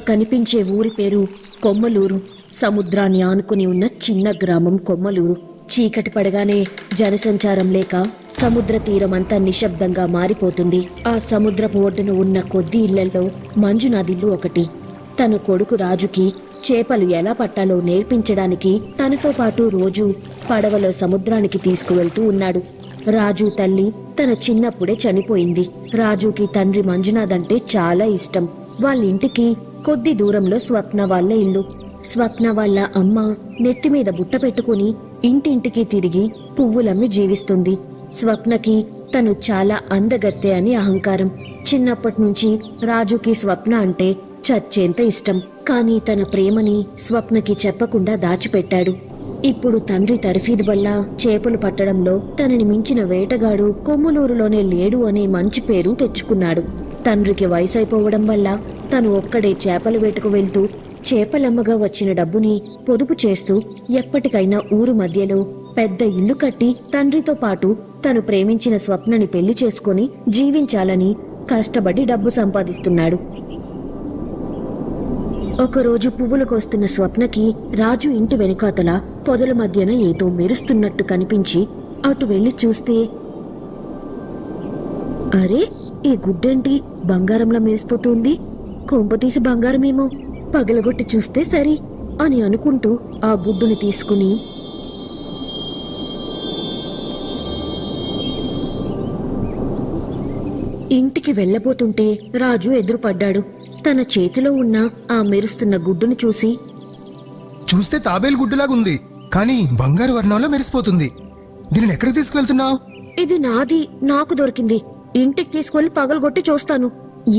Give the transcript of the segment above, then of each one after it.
కనిపించే ఊరి పేరు కొమ్మలూరు. సముద్రాన్ని ఆనుకుని ఉన్న చిన్న గ్రామం కొమ్మలూరు. చీకటి పడగానే జనసంచారం లేక సముద్ర తీరమంతా నిశ్శబ్దంగా మారిపోతుంది. ఆ సముద్రపు ఒడ్డున ఉన్న కొద్ది ఇళ్లలో మంజునాదిల్లు ఒకటి. తన కొడుకు రాజుకి చేపలు ఎలా పట్టాలో నేర్పించడానికి తనతో పాటు రోజు పడవలో సముద్రానికి తీసుకువెళ్తూ ఉన్నాడు. రాజు తల్లి తన చిన్నప్పుడే చనిపోయింది. రాజుకి తండ్రి మంజునాథ్ అంటే చాలా ఇష్టం. వాళ్ళింటికి కొద్ది దూరంలో స్వప్న వాళ్ళ ఇల్లు. స్వప్న వాళ్ళ అమ్మ నెత్తిమీద బుట్ట పెట్టుకుని ఇంటింటికి తిరిగి పువ్వులమ్మి జీవిస్తుంది. స్వప్నకి తను చాలా అందగత్తె అని అహంకారం. చిన్నప్పటి నుంచి రాజుకి స్వప్న అంటే చచ్చేంత ఇష్టం. కానీ తన ప్రేమని స్వప్నకి చెప్పకుండా దాచిపెట్టాడు. ఇప్పుడు తండ్రి తర్ఫీదు వల్ల చేపలు పట్టడంలో తనని మించిన వేటగాడు కొమ్ములూరులోనే లేడు అనే మంచి పేరు తెచ్చుకున్నాడు. తండ్రికి వయసైపోవడం వల్ల తను ఒక్కడే చేపలు వేటకు వెళ్తూ చేపలమ్మగా వచ్చిన డబ్బుని పొదుపు చేస్తూ ఎప్పటికైనా ఊరు మధ్యలో పెద్ద ఇల్లు కట్టి తండ్రితో పాటు తను ప్రేమించిన స్వప్నని పెళ్లి చేసుకుని జీవించాలని కష్టపడి డబ్బు సంపాదిస్తున్నాడు. ఒకరోజు పువ్వులు కోస్తున్న స్వప్నకి రాజు ఇంటి వెనుకాతల పొదల మధ్యన ఏదో మెరుస్తున్నట్టు కనిపించి అటు వెళ్లి చూస్తే, అరే, ఈ గుడ్డేంటి బంగారంలా మెరిసిపోతుంది? కొంపతీసి బంగారమేమో, పగలగొట్టి చూస్తే సరి అని అనుకుంటూ ఆ గుడ్డుని తీసుకుని ఇంటికి వెళ్లబోతుంటే రాజు ఎదురుపడ్డాడు. తన చేతిలో ఉన్న ఆ మెరుస్తున్న గుడ్డును చూస్తే తాబేలు గుడ్డులాగుంది, కానీ బంగారు వర్ణంలో మెరిసిపోతుంది. దీనిని ఎక్కడికి తీసుకువెళ్తున్నావు? ఇది నాది, నాకు దొరికింది. ఇంటికి తీసుకెళ్లి పగలగొట్టి చూస్తాను.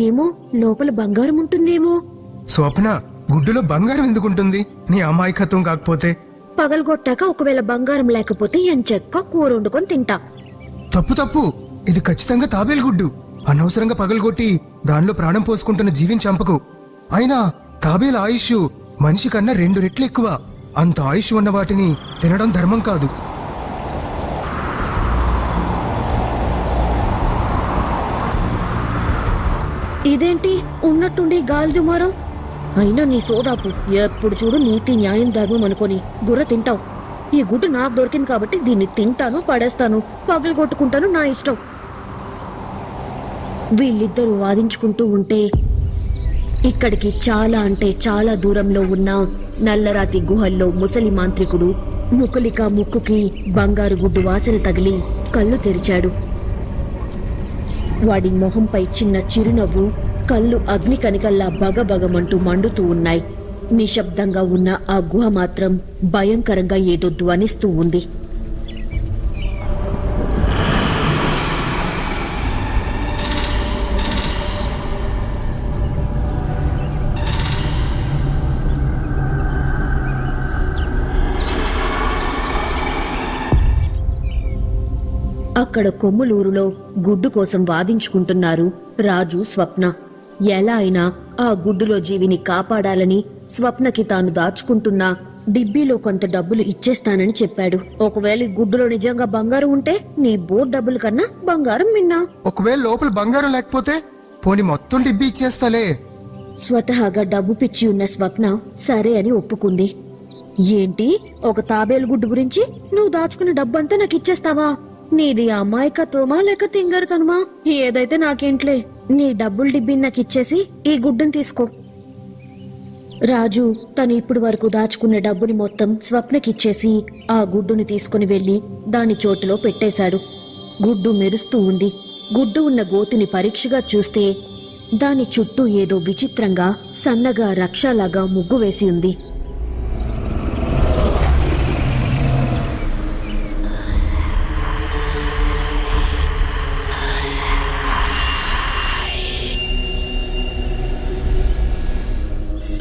ఏమో, లోపల బంగారం ఉంటుందేమో. స్వప్న, గుడ్డులో బంగారం ఎందుకుంటుంది? నీ అమాయకత్వం కాకపోతే. పగలగొట్టాక ఒకవేళ బంగారం లేకపోతే ఎంచక్క కూర వండుకొని తింటా. తప్పు, ఇది ఖచ్చితంగా తాబేలు గుడ్డు. అనవసరంగా పగలగొట్టి దానిలో ప్రాణం పోసుకుంటున్న జీవిని చంపకు. అయినా తాబేలు ఆయుష్ మనిషి కన్నా 2 రెట్లు ఎక్కువ. అంత ఆయుష్ ఉన్న వాటిని తినడం ధర్మం కాదు. ఇదేంటి ఉన్నట్టుండి గాలి దుమారం? అయినా నీ సోదాపు, ఎప్పుడు చూడు నీతి న్యాయం ధర్మం అనుకొని బుర్ర తింటావు. ఈ గుడ్డు నాకు దొరికింది కాబట్టి దీన్ని తింటాను, పడేస్తాను, పగలగొట్టుకుంటాను, నా ఇష్టం. వీళ్ళిద్దరూ వాదించుకుంటూ ఉంటే ఇక్కడికి చాలా అంటే చాలా దూరంలో ఉన్న నల్లరాతి గుహల్లో ముసలి మాంత్రికుడు ముకులిక ముక్కుకి బంగారు గుడ్డు వాసన తగిలి కళ్ళు తెరిచాడు. వాడి మొహంపై చిన్న చిరునవ్వు, కళ్ళు అగ్ని కనికల్లా బగబగమంటూ మండుతూ ఉన్నాయి. నిశ్శబ్దంగా ఉన్న ఆ గుహ మాత్రం భయంకరంగా ఏదో ధ్వనిస్తూ ఉంది. అక్కడ కొమ్ములూరులో గుడ్డు కోసం వాదించుకుంటున్నారు రాజు, స్వప్న. ఎలా అయినా ఆ గుడ్డులో జీవిని కాపాడాలని స్వప్నకి తాను దాచుకుంటున్న డిబ్బీలో కొంత డబ్బులు ఇచ్చేస్తానని చెప్పాడు. ఒకవేళ ఈ గుడ్డులో నిజంగా బంగారం ఉంటే నీ బోర్డు డబ్బుల కన్నా బంగారం మిన్నా. ఒకవేళ లోపల బంగారం లేకపోతే పోనీ మొత్తం డిబ్బీ ఇచ్చేస్తాలే. స్వతహాగా డబ్బు పిచ్చి ఉన్న స్వప్న సరే అని ఒప్పుకుంది. ఏంటి, ఒక తాబేలు గుడ్డు గురించి నువ్వు దాచుకున్న డబ్బంతా నాకు ఇచ్చేస్తావా? నీది అమాయకత్వమా లేక తింగరతనమా? ఏదైతే నాకేంట్లే. నీ డబ్బులు డిబ్బిని నాకు ఇచ్చేసి ఈ గుడ్డుని తీసుకో. రాజు తను ఇప్పుడు వరకు దాచుకున్న డబ్బుని మొత్తం స్వప్నకిచ్చేసి ఆ గుడ్డుని తీసుకుని వెళ్లి దాని చోటులో పెట్టేశాడు. గుడ్డు మెరుస్తూ ఉంది. గుడ్డు ఉన్న గోతుని పరీక్షగా చూస్తే దాని చుట్టూ ఏదో విచిత్రంగా సన్నగా రక్షలాగా ముగ్గు వేసి ఉంది.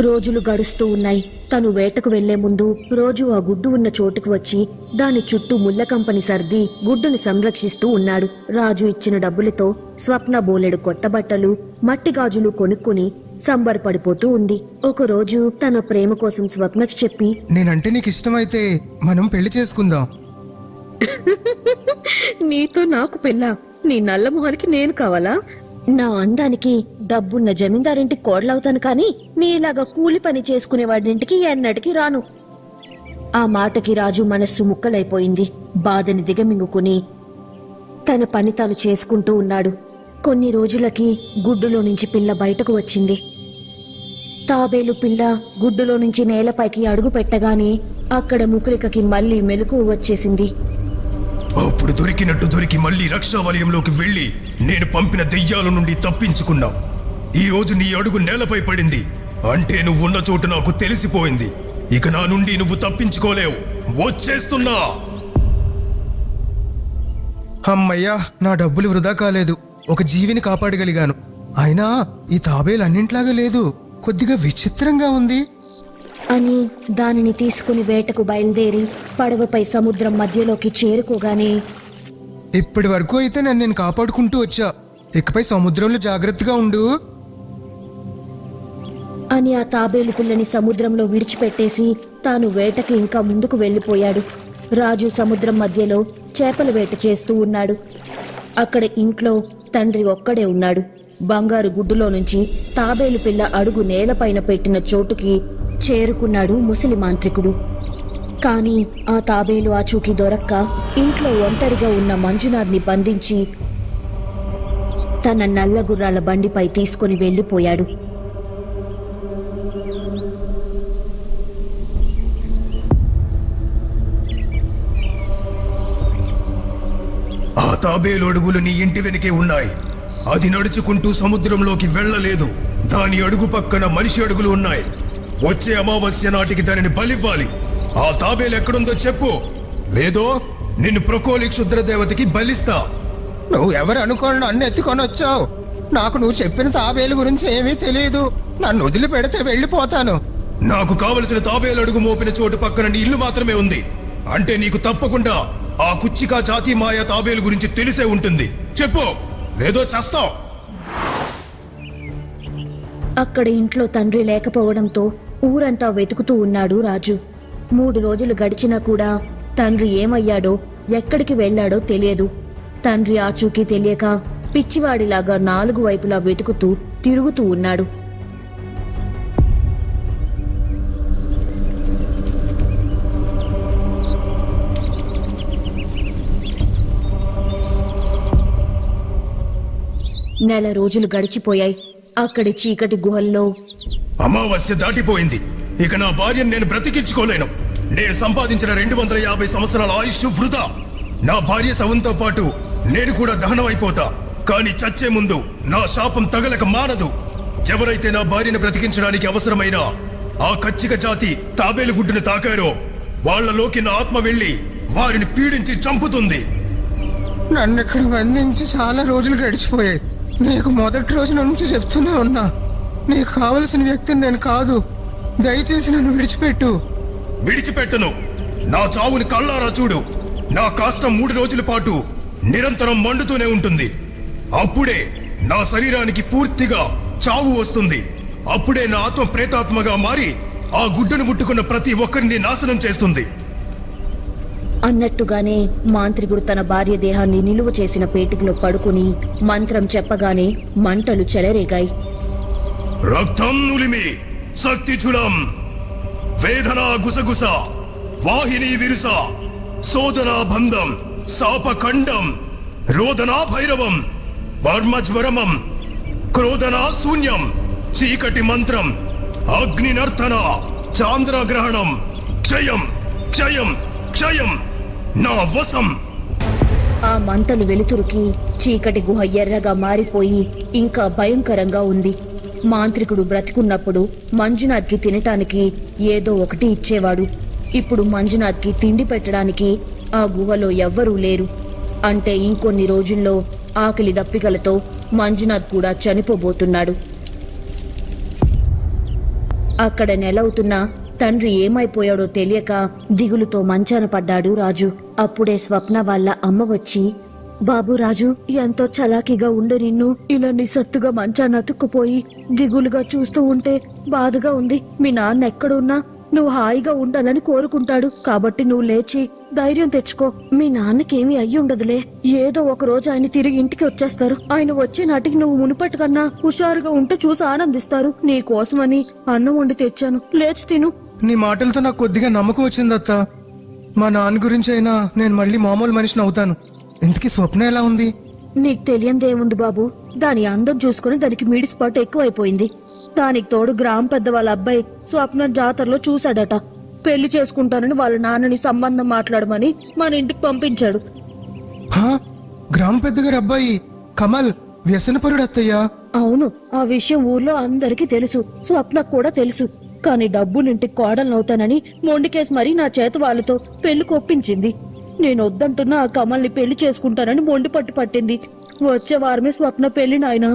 రోజులు గడుస్తూ ఉన్నాయి. తను వేటకు వెళ్లే ముందు రోజు ఆ గుడ్డు ఉన్న చోటుకు వచ్చి దాని చుట్టూ ముళ్ళ కంపని సర్ది గుడ్డును సంరక్షిస్తూ ఉన్నాడు. రాజు ఇచ్చిన డబ్బులతో స్వప్న బోలెడు కొత్త బట్టలు, మట్టి గాజులు కొనుక్కుని సంబరపడిపోతూ ఉంది. ఒకరోజు తన ప్రేమ కోసం స్వప్నకి చెప్పి, నేనంటే నీకు ఇష్టమైతే మనం పెళ్లి చేసుకుందాం. నీతో నాకు పెళ్ళా? నీ నల్ల మొహానికి నేను కావాలా? నా అందానికి డబ్బున్న జమీందారింటి కోడలవుతాను కాని నీలాగా కూలి పని చేసుకునేవాడింటికి ఎన్నటికి రాను. ఆ మాటకి రాజు మనస్సు ముక్కలైపోయింది. బాధని దిగమింగుకుని తన పని తాను చేసుకుంటూ ఉన్నాడు. కొన్ని రోజులకి గుడ్డులో నుంచి పిల్ల బయటకు వచ్చింది. తాబేలు పిల్ల గుడ్డులో నుంచి నేలపైకి అడుగు పెట్టగానే అక్కడ ముకులికకి మళ్లీ మెలకువ వచ్చేసింది. అప్పుడు దొరికి మళ్ళీ రక్షా వలయంలోకి వెళ్ళి నేను పంపిన దెయ్యాల నుండి తప్పించుకున్నా. ఈ రోజు నీ అడుగు నేలపై పడింది అంటే నువ్వున్న చోటు నాకు తెలిసిపోయింది. ఇక నా నుండి నువ్వు తప్పించుకోలేవు. వచ్చేస్తున్నా. అమ్మయ్యా, నా డబ్బులు వృధా కాలేదు. ఒక జీవిని కాపాడగలిగాను. అయినా ఈ తాబేలు అన్నింట్లాగా లేదు, కొద్దిగా విచిత్రంగా ఉంది అని దానిని తీసుకుని వేటకు బయలుదేరి పడవపై సముద్రం మధ్యలోకి చేరుకోగానే ఇప్పటి వరకు అయితే నేను కాపాడుకుంటూ వచ్చా. ఇకపై సముద్రంలో జాగ్రత్తగా ఉండు అని ఆ తాబేలు పిల్లని సముద్రంలో విడిచిపెట్టేసి తాను వేటకి ఇంకా ముందుకు వెళ్లిపోయాడు. రాజు సముద్రం మధ్యలో చేపల వేట చేస్తూ ఉన్నాడు. అక్కడ ఇంట్లో తండ్రి ఒక్కడే ఉన్నాడు. బంగారు గుడ్డులో నుంచి తాబేలు పిల్ల అడుగు నేలపైన పెట్టిన చోటుకి చేరుకున్నాడు ముసలి మాంత్రికుడు. కాని ఆ తాబేలు ఆచూకీ దొరక్క ఇంట్లో ఒంటరిగా ఉన్న మంజునాథ్ని బంధించి తన నల్ల గుర్రాల బండిపై తీసుకుని వెళ్లిపోయాడు. ఆ తాబేలు అడుగులు నీ ఇంటి వెనుకే ఉన్నాయి. అది నడుచుకుంటూ సముద్రంలోకి వెళ్ళలేదు. దాని అడుగు పక్కన మనిషి అడుగులు ఉన్నాయి. వచ్చే అమావాస్య నాటికి దానిని బలివ్వాలి. ఆ తాబేలు ఎక్కడుందో చెప్పు, లేదో నిన్ను ప్రకోలి క్షుద్రదేవతకి బలిస్తా. నువ్వు ఎవరు అనుకోని నన్ను ఎత్తుకొని వచ్చావు? నాకు నువ్వు చెప్పిన తాబేలు గురించి ఏమీ తెలియదు. నన్ను వదిలి పెడితే వెళ్ళిపోతాను. నాకు కావలసిన తాబేలు అడుగు మోపిన చోటు పక్కన నీ ఇల్లు మాత్రమే ఉంది. అంటే నీకు తప్పకుండా ఆ కుచ్చికా జాతి మాయా తాబేలు గురించి తెలిసే ఉంటుంది. చెప్పు, లేదో చస్తావు. అక్కడ ఇంట్లో తండ్రి లేకపోవడంతో ఊరంతా వెతుకుతూ ఉన్నాడు రాజు. 3 రోజులు గడిచినా కూడా తండ్రి ఏమయ్యాడో ఎక్కడికి వెళ్లాడో తెలియదు. తండ్రి ఆచూకీ తెలియక పిచ్చివాడిలాగా 4 వైపులా వెతుకుతూ తిరుగుతూ ఉన్నాడు. నెల రోజులు గడిచిపోయాయి. అక్కడి చీకటి గుహల్లో అమావాస్య దాటిపోయింది. ఇక నా భార్యను నేను బ్రతికించుకోలేను. నేను సంపాదించిన 250 సంవత్సరాల ఆయుష్ వృధా. నా భార్య శవంతో పాటు నేను కూడా దహనమైపోతా. కానీ చచ్చే ముందు నా శాపం తగలక మానదు. ఎవరైతే నా భార్యను బ్రతికించడానికి అవసరమైన ఆ కచ్చిక జాతి తాబేలు గుడ్డును తాకారో వాళ్లలోకి నా ఆత్మ వెళ్లి వారిని పీడించి చంపుతుంది. నన్ను ఇక్కడ బంధించి చాలా రోజులు గడిచిపోయాయి. నీకు మొదటి రోజు నుంచి చెప్తూనే ఉన్నా, నీకు కావలసిన వ్యక్తిని నేను కాదు. దయచేసి నన్ను విడిచిపెట్టు. విడిచిపెట్టను. నా చావుని కళ్ళారా చూడు. నా కాష్టం 3 రోజుల పాటు నిరంతరం మండుతూనే ఉంటుంది. అప్పుడే నా శరీరానికి పూర్తిగా చావు వస్తుంది. అప్పుడే నా ఆత్మ ప్రేతాత్మగా మారి ఆ గుడ్డును ముట్టుకున్న ప్రతి ఒక్కరిని నాశనం చేస్తుంది. అన్నట్టుగానే మాంత్రికుడు తన భార్య దేహాన్ని నిలువ చేసిన పేటికలో పడుకుని మంత్రం చెప్పగానే మంటలు చెలరేగాయి. రక్తం నులిమి శక్తిచులం, వేదన గుసగుస, వాహిని విరుస, సోదనా బంధం, శాపఖండం, రోదనా భైరవం, పర్మజ్వరమం, క్రోధనా శూన్యం, చీకటి మంత్రం, అగ్ని నర్తన, చాంద్రగ్రహణం, క్షయం క్షయం క్షయం, నా వశం. ఆ మంటలు వెలుతురుకి చీకటి గుహ ఎర్రగా మారిపోయి ఇంకా భయంకరంగా ఉంది. మాంత్రికుడు బ్రతికున్నప్పుడు మంజునాథ్కి తినటానికి ఏదో ఒకటి ఇచ్చేవాడు. ఇప్పుడు మంజునాథ్కి తిండి పెట్టడానికి ఆ గుహలో ఎవ్వరూ లేరు. అంటే ఇంకొన్ని రోజుల్లో ఆకలి దప్పికలతో మంజునాథ్ కూడా చనిపోబోతున్నాడు. అక్కడ నెలవుతున్నా తండ్రి ఏమైపోయాడో తెలియక దిగులుతో మంచాన పడ్డాడు రాజు. అప్పుడే స్వప్న వాళ్ళ అమ్మ వచ్చి, బాబు రాజు, ఎంతో చలాకీగా ఉండే నిన్ను ఇలా నిస్సత్తుగా మంచాన అతుక్కుపోయి దిగులుగా చూస్తూ ఉంటే బాధగా ఉంది. మీ నాన్న ఎక్కడున్నా నువ్వు హాయిగా ఉండాలని కోరుకుంటాడు. కాబట్టి నువ్వు లేచి ధైర్యం తెచ్చుకో. మీ నాన్నకేమీ అయ్యి ఉండదులే. ఏదో ఒక రోజు ఆయన తిరిగి ఇంటికి వచ్చేస్తారు. ఆయన వచ్చే నాటికి నువ్వు మునుపటి కన్నా హుషారుగా ఉంటే చూసి ఆనందిస్తారు. నీ కోసమని అన్నం వండి తెచ్చాను, లేచి తిను. నీ మాటలతో నాకు కొద్దిగా నమ్మకం వచ్చింది అత్త. మా నాన్న గురించి అయినా నేను మళ్ళీ మామూలు మనిషిని అవుతాను. ఇంతకీ స్వప్న ఎలా ఉంది? నీకు తెలియందేముంది బాబు, దాని అందం చూసుకుని దానికి మీడి స్పాట్ ఎక్కువైపోయింది. దానికి తోడు గ్రామ పెద్ద వాళ్ళ అబ్బాయి స్వప్న జాతరలో చూశాడట. పెళ్లి చేసుకుంటానని వాళ్ళ నాన్నని సంబంధం మాట్లాడమని మన ఇంటికి పంపించాడు. హా? గ్రామ పెద్దగారి అబ్బాయి కమల్ వ్యసనపరుడు అత్తయ్యా? అవును, ఆ విషయం ఊర్లో అందరికీ తెలుసు, స్వప్నకు కూడా తెలుసు. కానీ డబ్బునింటికి కోడలనవుతానని మొండికేసి మరీ నా చేత వాళ్ళతో పెళ్లి కొప్పించింది. నేను వద్దంటున్నా ఆ కమల్ని పెళ్లి చేసుకుంటానని మొండి పట్టు పట్టింది. వచ్చే వారమే స్వప్న పెళ్లి నాయనా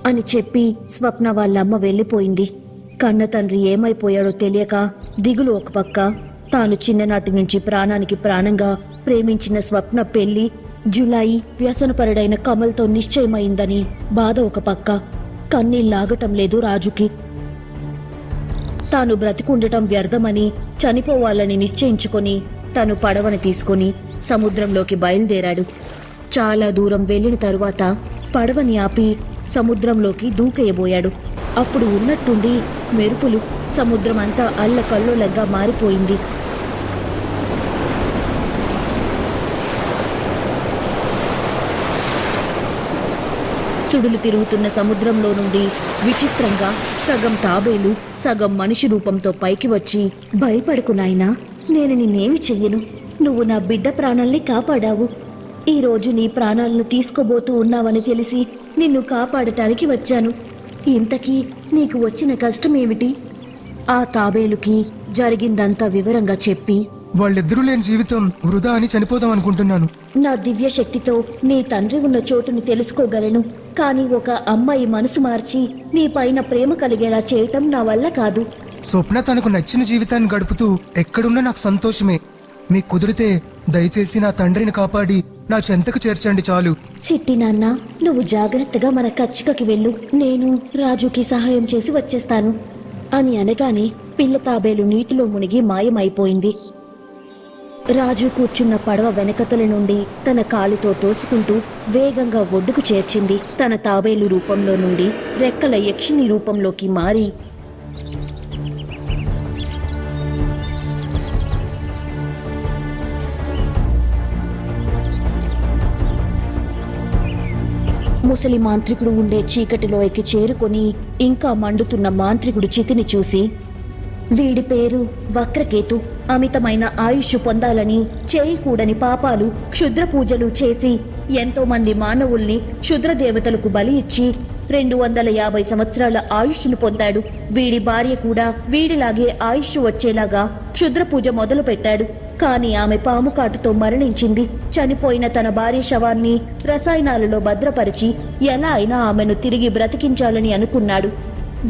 అని చెప్పి స్వప్న వాళ్ళమ్మ వెళ్లిపోయింది. కన్న తండ్రి ఏమైపోయాడో తెలియక దిగులు ఒక పక్క, తాను చిన్ననాటి నుంచి ప్రాణానికి ప్రాణంగా ప్రేమించిన స్వప్న పెళ్లి జులాయి వ్యసనపరుడైన కమల్తో నిశ్చయమైందని బాధ ఒక పక్క. కన్నీళ్లాగటం లేదు రాజుకి. తాను బ్రతికుండటం వ్యర్థమని చనిపోవాలని నిశ్చయించుకొని తను పడవని తీసుకుని సముద్రంలోకి బయలుదేరాడు. చాలా దూరం వెళ్లిన తరువాత పడవని ఆపి సముద్రంలోకి దూకేయబోయాడు. అప్పుడు ఉన్నట్టుండి మెరుపులు, సముద్రమంతా అల్లకల్లోలంగా మారిపోయింది. సుడులు తిరుగుతున్న సముద్రంలో నుండి విచిత్రంగా సగం తాబేలు, సగం మనిషి రూపంతో పైకి వచ్చి, భయపడకు నాయనా, నేను నిన్నేమి చెయ్యను. నువ్వు నా బిడ్డ ప్రాణాల్ని కాపాడావు. ఈరోజు నీ ప్రాణాలను తీసుకోబోతూ ఉన్నావని తెలిసి నిన్ను కాపాడటానికి వచ్చాను. ఇంతకీ నీకు వచ్చిన కష్టమేమిటి? ఆ తాబేలుకి జరిగిందంతా వివరంగా చెప్పి, వాళ్ళిద్దరూ లేని జీవితం వృధా అని చనిపోదాం అనుకుంటున్నాను. నా దివ్య శక్తితో నీ తండ్రి ఉన్న చోటుని తెలుసుకోగలను. కానీ ఒక అమ్మాయి మనసు మార్చి నీ పైన ప్రేమ కలిగేలా చేయటం నా వల్ల కాదు. స్వప్న తనకు నచ్చిన జీవితాన్ని గడుపుతూ ఎక్కడున్నా నాకు సంతోషమే. మీకు కుదిరితే దయచేసి నా తండ్రిని కాపాడి నా చెంతకు చేర్చండి చాలు. చిట్టి నాన్న, నువ్వు జాగ్రత్తగా మన కచ్చికకి వెళ్ళు. నేను రాజుకి సహాయం చేసి వచ్చేస్తాను అని అనగానే పిల్ల తాబేలు నీటిలో మునిగి మాయమైపోయింది. రాజు కూర్చున్న పడవ వెనకతల నుండి తన కాలితో తోసుకుంటూ వేగంగా ఒడ్డుకు చేర్చింది. తన తాబేలు రూపంలో నుండి రెక్కల యక్షిణి రూపంలోకి మారి ముసలి మాంత్రికుడు ఉండే చీకటిలోకి చేరుకొని ఇంకా మండుతున్న మాంత్రికుడు చితిని చూసి, వీడి పేరు వక్రకేతు. అమితమైన ఆయుష్ పొందాలని చేయకూడని పాపాలు, క్షుద్ర పూజలు చేసి ఎంతో మంది మానవుల్ని క్షుద్ర దేవతలకు బలి ఇచ్చి 250 సంవత్సరాల ఆయుష్ను పొందాడు. వీడి భార్య కూడా వీడిలాగే ఆయుష్ వచ్చేలాగా క్షుద్ర పూజ మొదలు పెట్టాడు. కానీ ఆమె పాము కాటుతో మరణించింది. చనిపోయిన తన భార్య శవాన్ని రసాయనాలలో భద్రపరిచి ఎలా అయినా ఆమెను తిరిగి బ్రతికించాలని అనుకున్నాడు.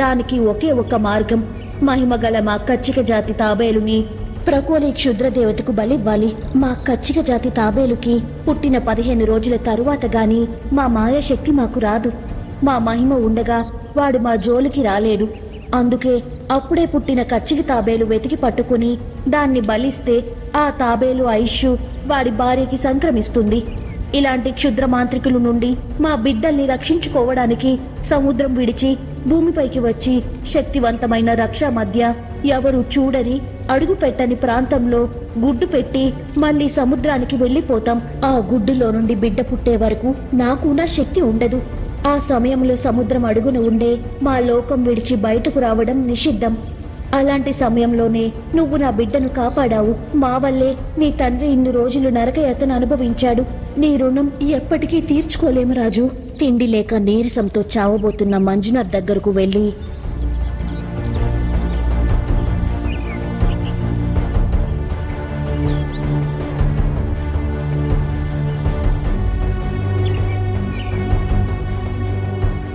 దానికి ఒకే ఒక్క మార్గం, మహిమగల మా కచ్చిక జాతి తాబేలుని ప్రకోలి క్షుద్ర దేవతకు బలివ్వాలి. మా కచ్చిక జాతి తాబేలుకి పుట్టిన 15 రోజుల తరువాత గాని మా మాయాశక్తి మాకు రాదు. మా మహిమ ఉండగా వాడు మా జోలికి రాలేడు. అందుకే అప్పుడే పుట్టిన కచ్చిక తాబేలు వెతికి పట్టుకుని దాన్ని బలిస్తే ఆ తాబేలు ఆయుష్ వాడి భార్యకి సంక్రమిస్తుంది. ఇలాంటి క్షుద్ర మాంత్రికుల నుండి మా బిడ్డల్ని రక్షించుకోవడానికి సముద్రం విడిచి భూమిపైకి వచ్చి శక్తివంతమైన రక్ష మధ్య ఎవరు చూడని అడుగు పెట్టని ప్రాంతంలో గుడ్డు పెట్టి మళ్ళీ సముద్రానికి వెళ్ళిపోతాం. ఆ గుడ్డులో నుండి బిడ్డ పుట్టే వరకు నాకు నా శక్తి ఉండదు. ఆ సమయంలో సముద్రం అడుగున ఉండే మా లోకం విడిచి బయటకు రావడం నిషిద్ధం. అలాంటి సమయంలోనే నువ్వు నా బిడ్డను కాపాడావు. మా వల్లే నీ తండ్రి ఇన్ని రోజులు నరకయాతన అనుభవించాడు. నీ రుణం ఎప్పటికీ తీర్చుకోలేము రాజు. తిండి లేక నీరసంతో చావబోతున్న మంజునాథ్ దగ్గరకు వెళ్ళి,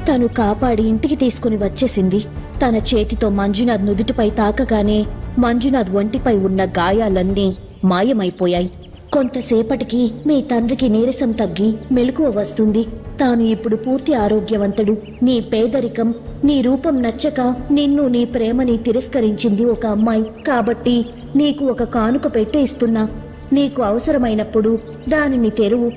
తను కాపాడి ఇంటికి తీసుకుని వచ్చేసింది. తన చేతితో మంజునాథ్ నుదుటిపై తాకగానే మంజునాథ్ ఒంటిపై ఉన్న గాయాలన్నీ మాయమైపోయాయి. కొంతసేపటికి మీ తండ్రికి నీరసం తగ్గి మెలకువ వస్తుంది. తాను ఇప్పుడు పూర్తి ఆరోగ్యవంతుడు. నీ పేదరికం, నీ రూపం నచ్చక నిన్ను, నీ ప్రేమని తిరస్కరించింది ఒక అమ్మాయి. కాబట్టి నీకు ఒక కానుక పెట్టి ఇస్తున్నా. నీకు అవసరమైనప్పుడు దానిని తెరువు.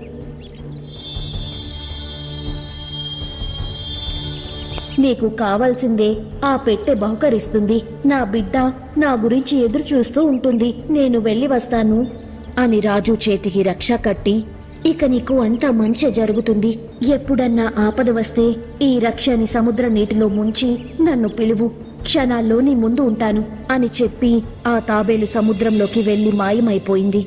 నీకు కావాల్సిందే ఆ పెట్టె బహుకరిస్తుంది. నా బిడ్డ నా గురించి ఎదురు చూస్తూ ఉంటుంది. నేను వెళ్ళి వస్తాను అని రాజు చేతికి రక్ష కట్టి, ఇక నీకు అంతా మంచి జరుగుతుంది. ఎప్పుడన్నా ఆపద వస్తే ఈ రక్షని సముద్ర నీటిలో ముంచి నన్ను పిలువు. క్షణాల్లో నీ ముందు ఉంటాను అని చెప్పి ఆ తాబేలు సముద్రంలోకి వెళ్లి మాయమైపోయింది.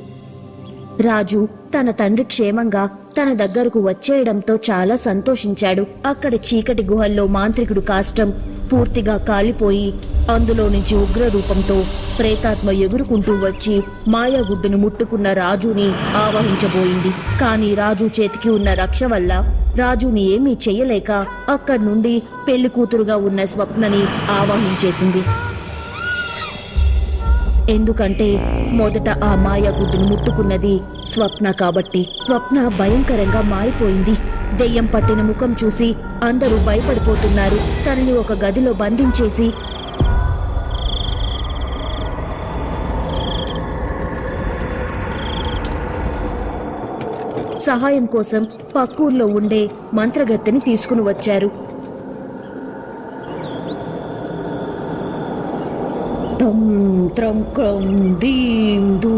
రాజు తన తండ్రి క్షేమంగా తన దగ్గరకు వచ్చేయడంతో చాలా సంతోషించాడు. అక్కడ చీకటి గుహల్లో మాంత్రికుడు కాష్టం పూర్తిగా కాలిపోయి అందులో నుంచి ఉగ్రరూపంతో ప్రేతాత్మ ఎగురుకుంటూ వచ్చి మాయాగుడ్డును ముట్టుకున్న రాజుని ఆవహించబోయింది. కానీ రాజు చేతికి ఉన్న రక్ష వల్ల రాజుని ఏమీ చెయ్యలేక అక్కడి నుండి పెళ్లి కూతురుగా ఉన్న స్వప్నని ఆవాహించేసింది. ఎందుకంటే మొదట ఆ మాయాగుడ్డును ముట్టుకున్నది స్వప్న కాబట్టి. స్వప్న భయంకరంగా మారిపోయింది. దెయ్యం పట్టిన ముఖం చూసి అందరూ భయపడిపోతున్నారు. తనని ఒక గదిలో బంధించేసి సహాయం కోసం పక్కూర్లో ఉండే మంత్రగత్తెని తీసుకుని వచ్చారు. తం త్రం క్రం దీం దూ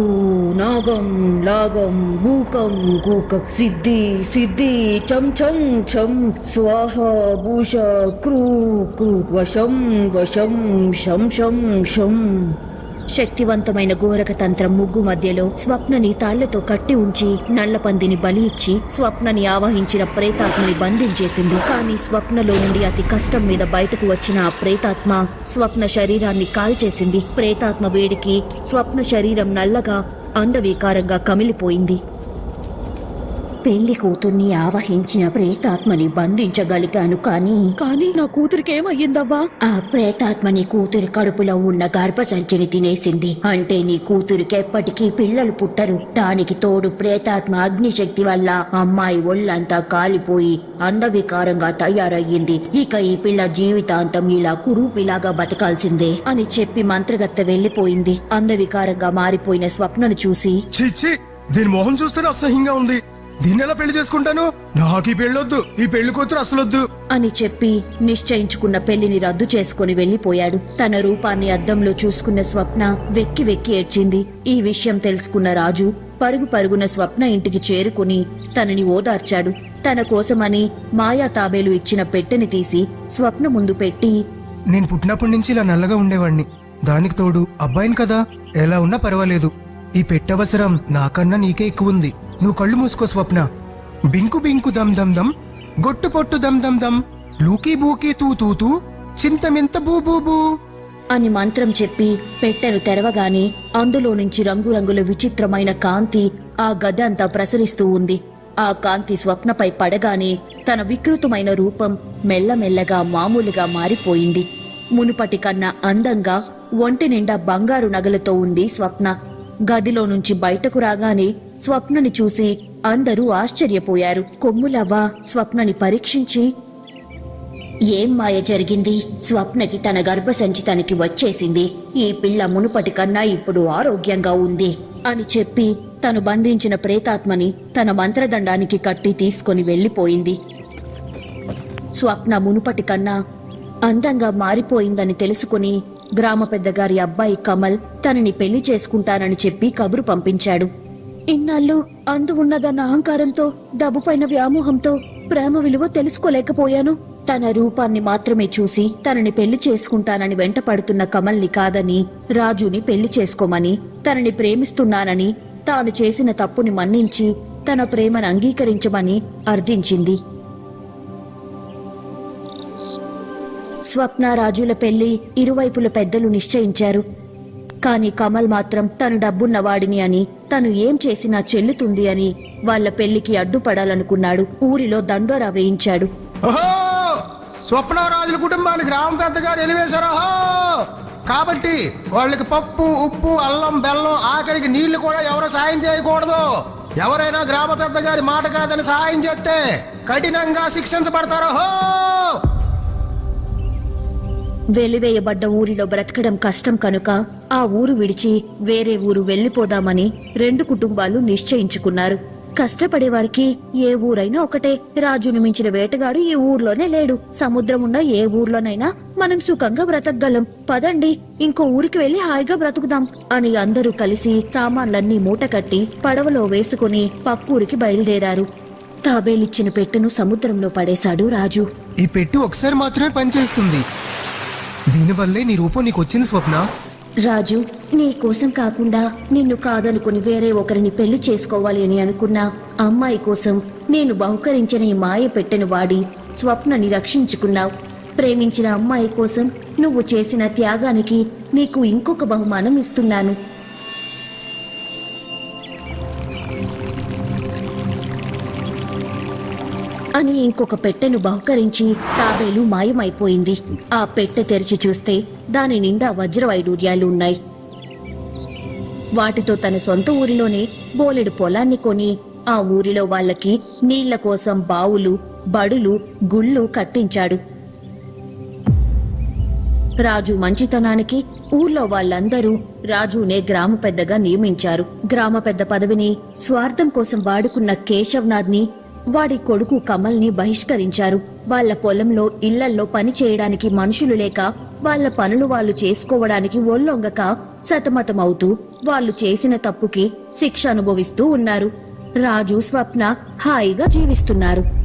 నాగం లాగం భూకం కూకం సిద్ధి సిద్ధి చం చం చం స్వాహ భూష క్రూ క్రూ వశం వశం శం శం శం. శక్తివంతమైన గోరక తంత్రం ముగ్గు మధ్యలో స్వప్నని తాళ్లతో కట్టి ఉంచి నల్లపందిని బలి ఇచ్చి స్వప్నని ఆవహించిన ప్రేతాత్మని బంధించేసింది. కానీ స్వప్నలో నుండి అతి కష్టం మీద బయటకు వచ్చిన ఆ ప్రేతాత్మ స్వప్న శరీరాన్ని కాల్చేసింది. ప్రేతాత్మ వేడికి స్వప్న శరీరం నల్లగా అందవికారంగా కమిలిపోయింది. పెళ్లి కూతుర్ని ఆవహించిన ప్రేతాత్మని బంధించగలిగాను. కానీ నా కూతురికి ఏమయ్యిందవ్వా? ఆ ప్రేతాత్మని కూతురి కడుపులో ఉన్న గర్భసంచిని తినేసింది. అంటే నీ కూతురికి ఎప్పటికీ పిల్లలు పుట్టరు. దానికి తోడు ప్రేతాత్మ అగ్నిశక్తి వల్ల అమ్మాయి ఒళ్ళంతా కాలిపోయి అందవికారంగా తయారయ్యింది. ఇక ఈ పిల్ల జీవితాంతం ఇలా కురూపిలాగా బతకాల్సిందే అని చెప్పి మంత్రగత్తె వెళ్లిపోయింది. అందవికారంగా మారిపోయిన స్వప్నను చూసి, ఛీ, దీని మొహం చూస్తేనే అసహ్యంగా ఉంది. దీన్ని ఎలా పెళ్లి చేసుకుంటాను? నాకు ఈ పెళ్ళొద్దు, ఈ పెళ్లి కూతురు అసలొద్దు అని చెప్పి నిశ్చయించుకున్న పెళ్లిని రద్దు చేసుకుని వెళ్లిపోయాడు. తన రూపాన్ని అద్దంలో చూసుకున్న స్వప్న వెక్కి వెక్కి ఏడ్చింది. ఈ విషయం తెలుసుకున్న రాజు పరుగు పరుగున స్వప్న ఇంటికి చేరుకుని తనని ఓదార్చాడు. తన కోసమని మాయా తాబేలు ఇచ్చిన పెట్టెని తీసి స్వప్న ముందు పెట్టి, నేను పుట్టినప్పటి నుంచి ఇలా నల్లగా ఉండేవాణ్ణి. దానికి తోడు అబ్బాయిని కదా, ఎలా ఉన్నా పర్వాలేదు. ఈ పెట్టవసరం నాకన్నా నీకే ఎక్కువ ఉంది. నువ్వు కళ్ళు మూసుకో స్వప్న. బింకు బింకు దమ్ దమ్ దమ్, గొట్టు పొట్టు దమ్ దమ్ దమ్, లూకీ బూకీ తూ తూ తూ, చింతమింత బూ బూ బూ అని మంత్రం చెప్పి పెట్టెను తెరవగానే అందులో నుంచి రంగురంగుల విచిత్రమైన కాంతి ఆ గది అంతా ప్రసరిస్తూ ఉంది. ఆ కాంతి స్వప్నపై పడగానే తన వికృతమైన రూపం మెల్లమెల్లగా మామూలుగా మారిపోయింది. మునుపటి కన్నా అందంగా ఒంటి నిండా బంగారు నగలతో ఉంది స్వప్న. గదిలో నుంచి బయటకు రాగానే స్వప్నని చూసి అందరూ ఆశ్చర్యపోయారు. కొమ్ములవ్వ స్వప్నని పరీక్షించి, ఏం మాయ జరిగింది? స్వప్నకి తన గర్భసంచి తనకి వచ్చేసింది. ఈ పిల్ల మునుపటి కన్నా ఇప్పుడు ఆరోగ్యంగా ఉంది అని చెప్పి తను బంధించిన ప్రేతాత్మని తన మంత్రదండానికి కట్టి తీసుకొని వెళ్లిపోయింది. స్వప్న మునుపటి కన్నా అందంగా మారిపోయిందని తెలుసుకుని గ్రామ పెద్దగారి అబ్బాయి కమల్ తనని పెళ్లి చేసుకుంటానని చెప్పి కబురు పంపించాడు. ఇన్నాళ్ళు అందు ఉన్నదన్న అహంకారంతో, డబ్బుపైన వ్యామోహంతో ప్రేమ విలువ తెలుసుకోలేకపోయాను. తన రూపాన్ని మాత్రమే చూసి తనని పెళ్లి చేసుకుంటానని వెంటపడుతున్న కమల్ని కాదని, రాజుని పెళ్లి చేసుకోమని, తనని ప్రేమిస్తున్నానని, తాను చేసిన తప్పుని మన్నించి తన ప్రేమను అంగీకరించమని అర్థించింది. స్వప్న రాజుల పెళ్లి ఇరువైపుల పెద్దలు నిశ్చయించారు. కాని కమల్ మాత్రం తను డబ్బున్నవాడిని అని, తను ఏం చేసినా చెల్లుతుంది అని వాళ్ల పెళ్లికి అడ్డుపడాలనుకున్నాడు. ఊరిలో దండోరా వేయించాడు. స్వప్న రాజుల కుటుంబానికి గ్రామ పెద్దగారు ఎలివేశారు. కాబట్టి వాళ్ళకి పప్పు, ఉప్పు, అల్లం, బెల్లం, ఆఖరికి నీళ్లు కూడా ఎవరు సాయం చేయకూడదు. ఎవరైనా గ్రామ పెద్దగారి మాట కాదని సహాయం చేస్తే కఠినంగా శిక్షించబడతారు. వెలివేయబడ్డ ఊరిలో బ్రతకడం కష్టం కనుక ఆ ఊరు విడిచి వేరే ఊరు వెళ్లిపోదామని రెండు కుటుంబాలు నిశ్చయించుకున్నారు. కష్టపడేవాడికి ఏ ఊరైనా ఒకటే. రాజును మించిన వేటగాడు ఈ ఊర్లోనే లేడు. సముద్రం ఉన్న ఏ ఊర్లోనైనా మనం సుఖంగా బ్రతకగలం. పదండి, ఇంకో ఊరికి వెళ్లి హాయిగా బ్రతుకుదాం అని అందరూ కలిసి సామాన్లన్నీ మూటకట్టి పడవలో వేసుకుని పక్కూరికి బయలుదేరారు. తాబేలిచ్చిన పెట్టెను సముద్రంలో పడేశాడు రాజు. ఈ పెట్టి ఒకసారి మాత్రమే పనిచేస్తుంది. దీనివల్లే నీ రూపం నీకు వచ్చింది స్వప్న. రాజు, నీ కోసం కాకుండా నిన్ను కాదనుకుని వేరే ఒకరిని పెళ్లి చేసుకోవాలి అని అనుకున్నా అమ్మాయి కోసం నేను బహుకరించిన ఈ మాయ పెట్టెను వాడి స్వప్నని రక్షించుకున్నావు. ప్రేమించిన అమ్మాయి కోసం నువ్వు చేసిన త్యాగానికి నీకు ఇంకొక బహుమానం ఇస్తున్నాను. అని ఇంకొక పెట్టెను బహుకరించి తాబేలు మాయమైపోయింది. ఆ పెట్టె తెరిచి చూస్తే దాని నిండా వజ్ర వైడూర్యాలు ఉన్నాయి. వాటితో తన సొంత ఊరిలోనే బోలెడు పొలాన్ని కొని ఆ ఊరిలో వాళ్ళకి నీళ్ల కోసం బావులు, బడులు, గుళ్ళు కట్టించాడు. రాజు మంచితనానికి ఊర్లో వాళ్ళందరూ రాజునే గ్రామ పెద్దగా నియమించారు. గ్రామ పెద్ద పదవిని స్వార్థం కోసం వాడుకున్న కేశవ్నాథ్ని, వాడి కొడుకు కమల్ని బహిష్కరించారు. వాళ్ల పొలంలో ఇళ్లల్లో పని చేయడానికి మనుషులు లేక వాళ్ల పనులు వాళ్ళు చేసుకోవడానికి ఒళ్ళొంగక సతమతమవుతూ వాళ్ళు చేసిన తప్పుకి శిక్ష అనుభవిస్తూ ఉన్నారు. రాజు, స్వప్న హాయిగా జీవిస్తున్నారు.